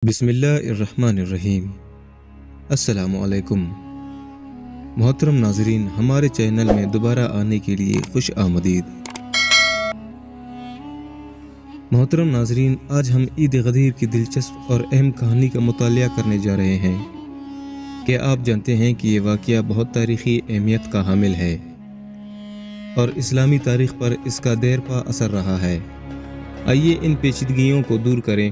بسم اللہ الرحمن الرحیم۔ السلام علیکم محترم ناظرین، ہمارے چینل میں دوبارہ آنے کے لیے خوش آمدید۔ محترم ناظرین، آج ہم عید غدیر کی دلچسپ اور اہم کہانی کا مطالعہ کرنے جا رہے ہیں۔ کیا آپ جانتے ہیں کہ یہ واقعہ بہت تاریخی اہمیت کا حامل ہے اور اسلامی تاریخ پر اس کا دیر پا اثر رہا ہے؟ آئیے ان پیچیدگیوں کو دور کریں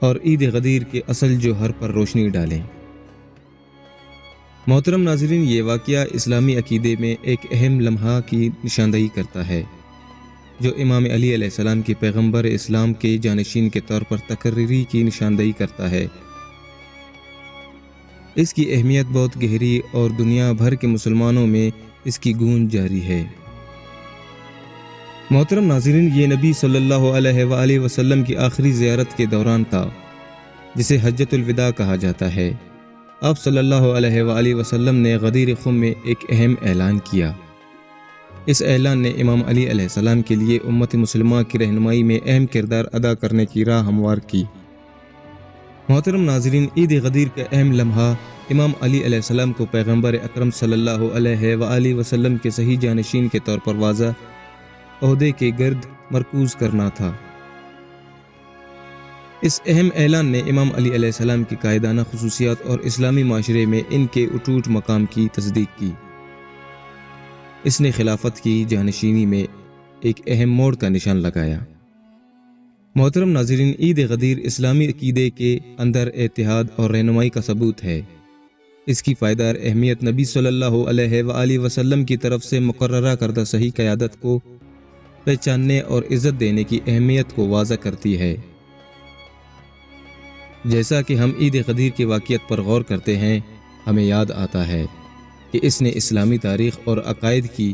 اور عید غدیر کے اصل جوہر پر روشنی ڈالیں۔ محترم ناظرین، یہ واقعہ اسلامی عقیدے میں ایک اہم لمحہ کی نشاندہی کرتا ہے جو امام علی علیہ السلام کے پیغمبر اسلام کے جانشین کے طور پر تقرری کی نشاندہی کرتا ہے۔ اس کی اہمیت بہت گہری اور دنیا بھر کے مسلمانوں میں اس کی گونج جاری ہے۔ محترم ناظرین، یہ نبی صلی اللہ علیہ وآلہ وسلم کی آخری زیارت کے دوران تھا، جسے حجۃ الوداع کہا جاتا ہے۔ آپ صلی اللہ علیہ وآلہ وسلم نے غدیر خم میں ایک اہم اعلان کیا۔ اس اعلان نے امام علی علیہ السلام کے لیے امت مسلمہ کی رہنمائی میں اہم کردار ادا کرنے کی راہ ہموار کی۔ محترم ناظرین، عید غدیر کا اہم لمحہ امام علی علیہ السلام کو پیغمبر اکرم صلی اللہ علیہ وآلہ وسلم کے صحیح جانشین کے طور پر واضح عہدے کے گرد مرکوز کرنا تھا۔ اس اہم اعلان نے امام علی علیہ السلام کی قائدانہ خصوصیات اور اسلامی معاشرے میں ان کے اٹوٹ مقام کی تصدیق کی۔ اس نے خلافت کی جانشینی میں ایک اہم موڑ کا نشان لگایا۔ محترم ناظرین، عید غدیر اسلامی عقیدے کے اندر اتحاد اور رہنمائی کا ثبوت ہے۔ اس کی پائیدار اہمیت نبی صلی اللہ علیہ وآلہ وسلم کی طرف سے مقررہ کردہ صحیح قیادت کو پہچاننے اور عزت دینے کی اہمیت کو واضح کرتی ہے۔ جیسا کہ ہم عید غدیر کی واقعیت پر غور کرتے ہیں، ہمیں یاد آتا ہے کہ اس نے اسلامی تاریخ اور عقائد کی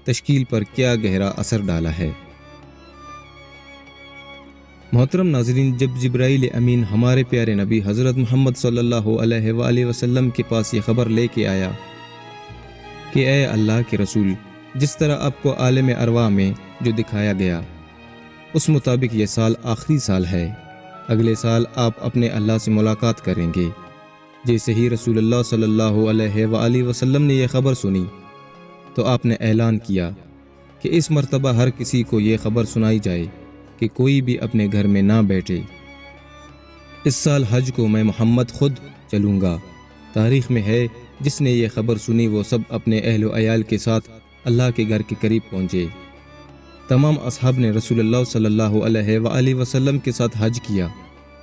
تشکیل پر کیا گہرا اثر ڈالا ہے۔ محترم ناظرین، جب جبرائیل امین ہمارے پیارے نبی حضرت محمد صلی اللہ علیہ وآلہ وسلم کے پاس یہ خبر لے کے آیا کہ اے اللہ کے رسول، جس طرح آپ کو عالم ارواح میں جو دکھایا گیا، اس مطابق یہ سال آخری سال ہے، اگلے سال آپ اپنے اللہ سے ملاقات کریں گے۔ جیسے ہی رسول اللہ صلی اللہ علیہ وآلہ وسلم نے یہ خبر سنی تو آپ نے اعلان کیا کہ اس مرتبہ ہر کسی کو یہ خبر سنائی جائے کہ کوئی بھی اپنے گھر میں نہ بیٹھے۔ اس سال حج کو میں محمد خود چلوں گا۔ تاریخ میں ہے، جس نے یہ خبر سنی وہ سب اپنے اہل و عیال کے ساتھ اللہ کے گھر کے قریب پہنچے۔ تمام اصحاب نے رسول اللہ صلی اللہ علیہ وآلہ وسلم کے ساتھ حج کیا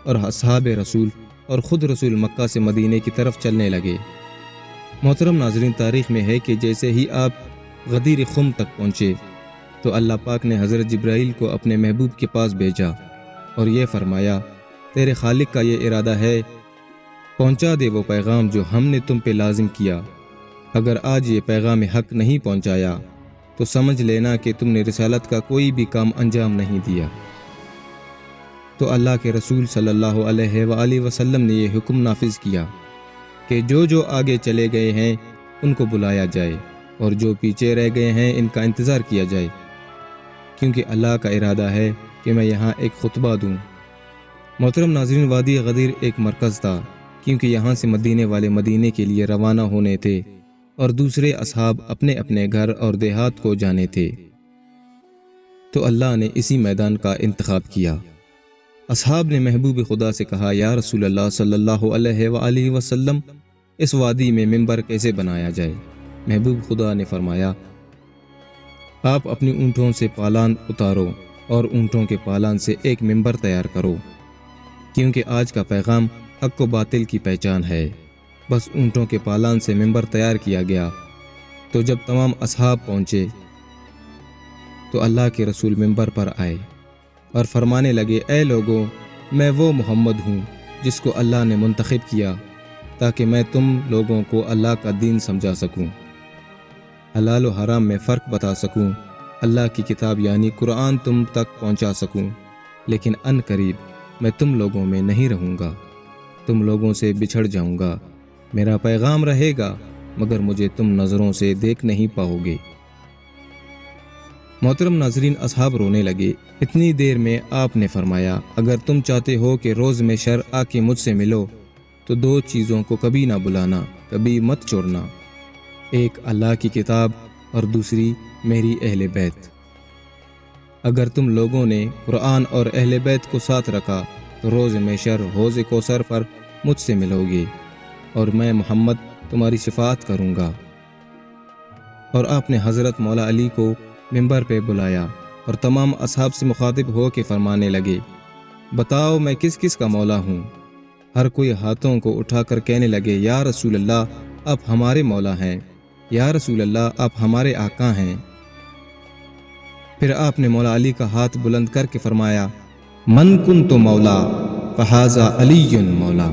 اور اصحاب رسول اور خود رسول مکہ سے مدینے کی طرف چلنے لگے۔ محترم ناظرین، تاریخ میں ہے کہ جیسے ہی آپ غدیر خم تک پہنچے تو اللہ پاک نے حضرت جبرائیل کو اپنے محبوب کے پاس بھیجا اور یہ فرمایا، تیرے خالق کا یہ ارادہ ہے، پہنچا دے وہ پیغام جو ہم نے تم پہ لازم کیا۔ اگر آج یہ پیغام حق نہیں پہنچایا تو سمجھ لینا کہ تم نے رسالت کا کوئی بھی کام انجام نہیں دیا۔ تو اللہ کے رسول صلی اللہ علیہ وآلہ وسلم نے یہ حکم نافذ کیا کہ جو آگے چلے گئے ہیں ان کو بلایا جائے اور جو پیچھے رہ گئے ہیں ان کا انتظار کیا جائے، کیونکہ اللہ کا ارادہ ہے کہ میں یہاں ایک خطبہ دوں۔ محترم ناظرین، وادی غدیر ایک مرکز تھا، کیونکہ یہاں سے مدینے والے مدینے کے لیے روانہ ہونے تھے اور دوسرے اصحاب اپنے اپنے گھر اور دیہات کو جانے تھے۔ تو اللہ نے اسی میدان کا انتخاب کیا۔ اصحاب نے محبوب خدا سے کہا، یا رسول اللہ صلی اللہ علیہ وآلہ وسلم، اس وادی میں منبر کیسے بنایا جائے؟ محبوب خدا نے فرمایا، آپ اپنی اونٹوں سے پالان اتارو اور اونٹوں کے پالان سے ایک منبر تیار کرو، کیونکہ آج کا پیغام حق و باطل کی پہچان ہے۔ بس اونٹوں کے پالان سے منبر تیار کیا گیا۔ تو جب تمام اصحاب پہنچے تو اللہ کے رسول منبر پر آئے اور فرمانے لگے، اے لوگوں، میں وہ محمد ہوں جس کو اللہ نے منتخب کیا تاکہ میں تم لوگوں کو اللہ کا دین سمجھا سکوں، حلال و حرام میں فرق بتا سکوں، اللہ کی کتاب یعنی قرآن تم تک پہنچا سکوں۔ لیکن ان قریب میں تم لوگوں میں نہیں رہوں گا، تم لوگوں سے بچھڑ جاؤں گا۔ میرا پیغام رہے گا مگر مجھے تم نظروں سے دیکھ نہیں پاؤ گے۔ محترم ناظرین، اصحاب رونے لگے۔ اتنی دیر میں آپ نے فرمایا، اگر تم چاہتے ہو کہ روز میں شر آ کے مجھ سے ملو تو دو چیزوں کو کبھی نہ بلانا، کبھی مت چھوڑنا، ایک اللہ کی کتاب اور دوسری میری اہل بیت۔ اگر تم لوگوں نے قرآن اور اہل بیت کو ساتھ رکھا تو روز محشر حوض کوثر پر مجھ سے ملو گے اور میں محمد تمہاری شفاعت کروں گا۔ اور آپ نے حضرت مولا علی کو ممبر پہ بلایا اور تمام اصحاب سے مخاطب ہو کے فرمانے لگے، بتاؤ میں کس کس کا مولا ہوں؟ ہر کوئی ہاتھوں کو اٹھا کر کہنے لگے، یا رسول اللہ آپ ہمارے مولا ہیں، یا رسول اللہ آپ ہمارے آقا ہیں۔ پھر آپ نے مولا علی کا ہاتھ بلند کر کے فرمایا، من کنت مولا فہذا علی مولا،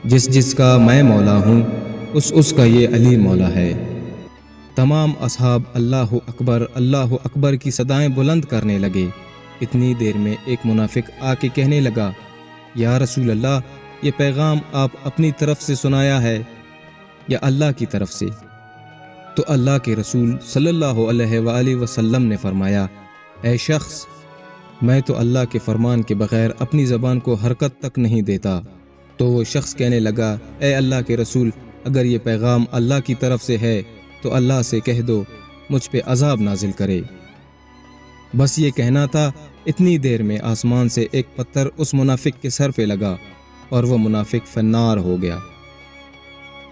جس جس کا میں مولا ہوں اس کا یہ علی مولا ہے۔ تمام اصحاب اللہ اکبر کی صدائیں بلند کرنے لگے۔ اتنی دیر میں ایک منافق آ کے کہنے لگا، یا رسول اللہ یہ پیغام آپ اپنی طرف سے سنایا ہے یا اللہ کی طرف سے؟ تو اللہ کے رسول صلی اللہ علیہ وآلہ وسلم نے فرمایا، اے شخص، میں تو اللہ کے فرمان کے بغیر اپنی زبان کو حرکت تک نہیں دیتا۔ تو وہ شخص کہنے لگا، اے اللہ کے رسول، اگر یہ پیغام اللہ کی طرف سے ہے تو اللہ سے کہہ دو مجھ پہ عذاب نازل کرے۔ بس یہ کہنا تھا، اتنی دیر میں آسمان سے ایک پتھر اس منافق کے سر پہ لگا اور وہ منافق فنار ہو گیا۔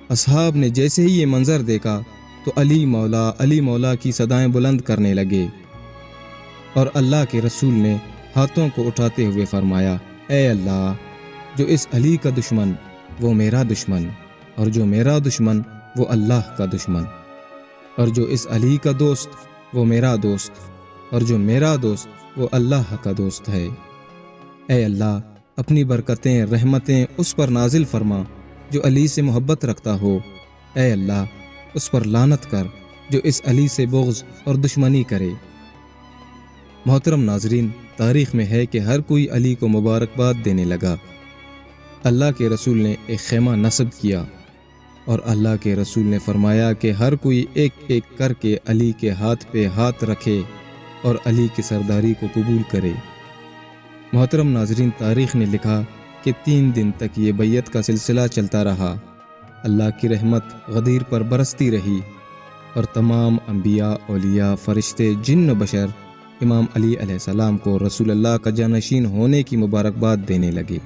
اصحاب نے جیسے ہی یہ منظر دیکھا تو علی مولا کی صدائیں بلند کرنے لگے، اور اللہ کے رسول نے ہاتھوں کو اٹھاتے ہوئے فرمایا، اے اللہ، جو اس علی کا دشمن وہ میرا دشمن، اور جو میرا دشمن وہ اللہ کا دشمن، اور جو اس علی کا دوست وہ میرا دوست، اور جو میرا دوست وہ اللہ کا دوست ہے۔ اے اللہ، اپنی برکتیں رحمتیں اس پر نازل فرما جو علی سے محبت رکھتا ہو۔ اے اللہ، اس پر لعنت کر جو اس علی سے بغض اور دشمنی کرے۔ محترم ناظرین، تاریخ میں ہے کہ ہر کوئی علی کو مبارکباد دینے لگا۔ اللہ کے رسول نے ایک خیمہ نصب کیا اور اللہ کے رسول نے فرمایا کہ ہر کوئی ایک ایک کر کے علی کے ہاتھ پہ ہاتھ رکھے اور علی کی سرداری کو قبول کرے۔ محترم ناظرین، تاریخ نے لکھا کہ 3 دن تک یہ بیعت کا سلسلہ چلتا رہا۔ اللہ کی رحمت غدیر پر برستی رہی اور تمام انبیاء، اولیاء، فرشتے، جن و بشر امام علی علیہ السلام کو رسول اللہ کا جانشین ہونے کی مبارکباد دینے لگے۔